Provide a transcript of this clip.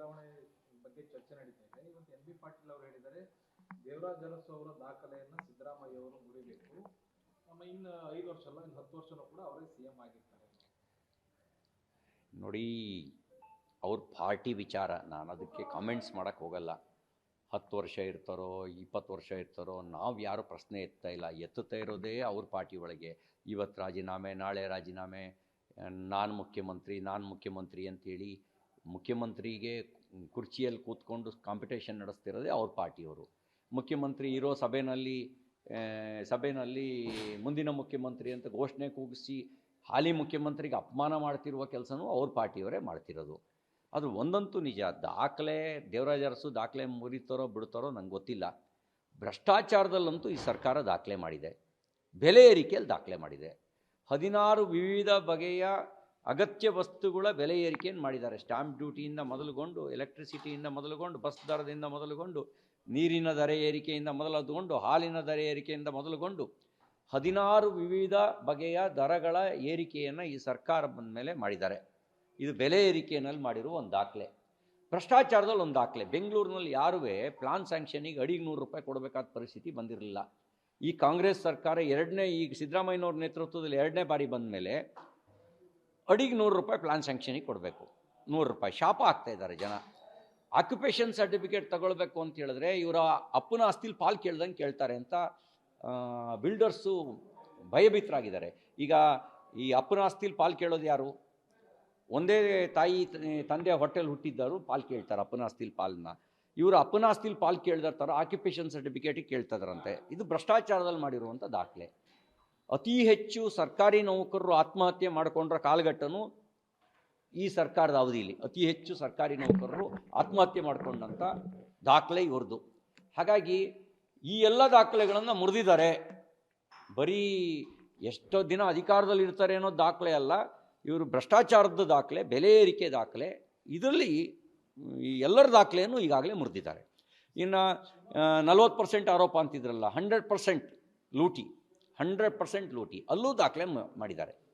ವರ್ಗಾವಣೆ ಬಗ್ಗೆ ಚರ್ಚೆ ನಡೀತಾ ಇದೆ. ಇವತ್ತು ಎನ್ ಬಿ ಪಾಟೀಲ್ ಅವರು ಹೇಳಿದ್ದಾರೆ, ದೇವರಾಜ ಅರಸು ಅವರ ದಾಖಲೆಯನ್ನ ಸಿದ್ದರಾಮಯ್ಯ ಅವರು ಮುರಿಬೇಕು, ಇನ್ನು 5 ವರ್ಷ ಅಲ್ಲ, ಇನ್ನು 10 ವರ್ಷನೂ ಕೂಡ ಅವರೇ ಸಿಎಂ ಆಗಿರ್ತಾರೆ. ನೋಡಿ, ಅವ್ರ ಪಾರ್ಟಿ ವಿಚಾರ, ನಾನು ಅದಕ್ಕೆ ಕಾಮೆಂಟ್ಸ್ ಮಾಡೋಕ್ಕೆ ಹೋಗಲ್ಲ. 10 ವರ್ಷ ಇರ್ತಾರೋ 20 ವರ್ಷ ಇರ್ತಾರೋ ನಾವು ಯಾರು ಪ್ರಶ್ನೆ ಎತ್ತಾ ಇಲ್ಲ. ಎತ್ತುತ್ತಾ ಇರೋದೇ ಅವ್ರ ಪಾರ್ಟಿ ಒಳಗೆ. ಇವತ್ತು ರಾಜೀನಾಮೆ, ನಾಳೆ ರಾಜೀನಾಮೆ, ನಾನು ಮುಖ್ಯಮಂತ್ರಿ ಅಂತೇಳಿ ಮುಖ್ಯಮಂತ್ರಿಗೆ ಕುರ್ಚಿಯಲ್ಲಿ ಕೂತ್ಕೊಂಡು ಕಾಂಪಿಟೇಷನ್ ನಡೆಸ್ತಿರೋದೇ ಅವ್ರ ಪಾರ್ಟಿಯವರು. ಮುಖ್ಯಮಂತ್ರಿ ಇರೋ ಸಭೆಯಲ್ಲಿ ಮುಂದಿನ ಮುಖ್ಯಮಂತ್ರಿ ಅಂತ ಘೋಷಣೆ ಕೂಗಿಸಿ ಹಾಲಿ ಮುಖ್ಯಮಂತ್ರಿಗೆ ಅಪಮಾನ ಮಾಡ್ತಿರುವ ಕೆಲಸನೂ ಅವ್ರ ಪಾರ್ಟಿಯವರೇ ಮಾಡ್ತಿರೋದು. ಅದು ಒಂದಂತೂ ನಿಜ, ದಾಖಲೆ ದೇವರಾಜ ಅರಸು ದಾಖಲೆ ಮುರಿತಾರೋ ಬಿಡ್ತಾರೋ ನಂಗೆ ಗೊತ್ತಿಲ್ಲ. ಭ್ರಷ್ಟಾಚಾರದಲ್ಲಂತೂ ಈ ಸರ್ಕಾರ ದಾಖಲೆ ಮಾಡಿದೆ, ಬೆಲೆ ಏರಿಕೆಯಲ್ಲಿ ದಾಖಲೆ ಮಾಡಿದೆ. 16 ವಿವಿಧ ಬಗೆಯ ಅಗತ್ಯ ವಸ್ತುಗಳ ಬೆಲೆ ಏರಿಕೆಯನ್ನು ಮಾಡಿದ್ದಾರೆ. ಸ್ಟ್ಯಾಂಪ್ ಡ್ಯೂಟಿಯಿಂದ ಮೊದಲುಗೊಂಡು, ಎಲೆಕ್ಟ್ರಿಸಿಟಿಯಿಂದ ಮೊದಲುಗೊಂಡು, ಬಸ್ ದರದಿಂದ ಮೊದಲುಗೊಂಡು, ನೀರಿನ ದರ ಏರಿಕೆಯಿಂದ ಮೊದಲುಗೊಂಡು, ಹಾಲಿನ ದರ ಏರಿಕೆಯಿಂದ ಮೊದಲುಗೊಂಡು 16 ವಿವಿಧ ಬಗೆಯ ದರಗಳ ಏರಿಕೆಯನ್ನು ಈ ಸರ್ಕಾರ ಬಂದ ಮೇಲೆ ಮಾಡಿದ್ದಾರೆ. ಇದು ಬೆಲೆ ಏರಿಕೆಯಲ್ಲಿ ಮಾಡಿರುವ ಒಂದು ದಾಖಲೆ. ಭ್ರಷ್ಟಾಚಾರದಲ್ಲಿ ಒಂದು ದಾಖಲೆ. ಬೆಂಗಳೂರಿನಲ್ಲಿ ಯಾರೂ ಪ್ಲಾನ್ ಸ್ಯಾಂಕ್ಷನಿಗೆ ಅಡಿಗೆ 100 ರೂಪಾಯಿ ಕೊಡಬೇಕಾದ ಪರಿಸ್ಥಿತಿ ಬಂದಿರಲಿಲ್ಲ. ಈ ಕಾಂಗ್ರೆಸ್ ಸರ್ಕಾರ ಈಗ ಸಿದ್ದರಾಮಯ್ಯನವ್ರ ನೇತೃತ್ವದಲ್ಲಿ 2ನೇ ಬಾರಿ ಬಂದ ಮೇಲೆ ಅಡಿಗೆ 100 ರೂಪಾಯಿ ಪ್ಲಾನ್ ಸ್ಯಾಂಕ್ಷನಿಗೆ ಕೊಡಬೇಕು. 100 ರೂಪಾಯಿ ಶಾಪ ಆಗ್ತಾ ಇದ್ದಾರೆ ಜನ. ಆಕ್ಯುಪೇಷನ್ ಸರ್ಟಿಫಿಕೇಟ್ ತಗೊಳ್ಬೇಕು ಅಂತ ಹೇಳಿದ್ರೆ ಇವರ ಅಪ್ಪನ ಆಸ್ತಿಲಿ ಪಾಲು ಕೇಳ್ದಂಗೆ ಕೇಳ್ತಾರೆ ಅಂತ ಬಿಲ್ಡರ್ಸು ಭಯಭೀತರಾಗಿದ್ದಾರೆ. ಈಗ ಈ ಅಪ್ಪನ ಆಸ್ತಿಲಿ ಪಾಲು ಕೇಳೋದು ಯಾರು? ಒಂದೇ ತಾಯಿ ತಂದೆ ಹೊಟ್ಟೆಲಿ ಹುಟ್ಟಿದ್ದರು ಪಾಲು ಕೇಳ್ತಾರೆ ಅಪ್ಪನ ಆಸ್ತಿಲಿ ಪಾಲನ್ನ. ಇವರು ಅಪ್ಪನ ಆಸ್ತಿಲಿ ಪಾಲು ಕೇಳಿದ ಥರ ಆಕ್ಯುಪೇಷನ್ ಸರ್ಟಿಫಿಕೇಟಿಗೆ ಕೇಳ್ತಿದ್ದಾರಂತೆ. ಇದು ಭ್ರಷ್ಟಾಚಾರದಲ್ಲಿ ಮಾಡಿರುವಂಥ ದಾಖಲೆ. ಅತಿ ಹೆಚ್ಚು ಸರ್ಕಾರಿ ನೌಕರರು ಆತ್ಮಹತ್ಯೆ ಮಾಡಿಕೊಂಡ್ರ ಕಾಲಘಟ್ಟನೂ ಈ ಸರ್ಕಾರದ ಅವಧಿಯಲ್ಲಿ ಅತಿ ಹೆಚ್ಚು ಸರ್ಕಾರಿ ನೌಕರರು ಆತ್ಮಹತ್ಯೆ ಮಾಡಿಕೊಂಡಂಥ ದಾಖಲೆ ಇವ್ರದ್ದು. ಹಾಗಾಗಿ ಈ ಎಲ್ಲ ದಾಖಲೆಗಳನ್ನು ಮುರಿದಿದ್ದಾರೆ. ಬರೀ ಎಷ್ಟೋ ದಿನ ಅಧಿಕಾರದಲ್ಲಿ ಇರ್ತಾರೆ ಅನ್ನೋ ದಾಖಲೆ ಅಲ್ಲ, ಇವರು ಭ್ರಷ್ಟಾಚಾರದ ದಾಖಲೆ, ಬೆಲೆ ಏರಿಕೆ ದಾಖಲೆ, ಇದರಲ್ಲಿ ಈ ಎಲ್ಲರ ದಾಖಲೆಯನ್ನು ಈಗಾಗಲೇ ಮುರಿದಿದ್ದಾರೆ. ಇನ್ನು 40% ಆರೋಪ ಅಂತಿದ್ರಲ್ಲ, 100% ಲೂಟಿ, 100% ಲೂಟಿ, ಅಲ್ಲೂ ದಾಖಲೆ ಮಾಡಿದ್ದಾರೆ.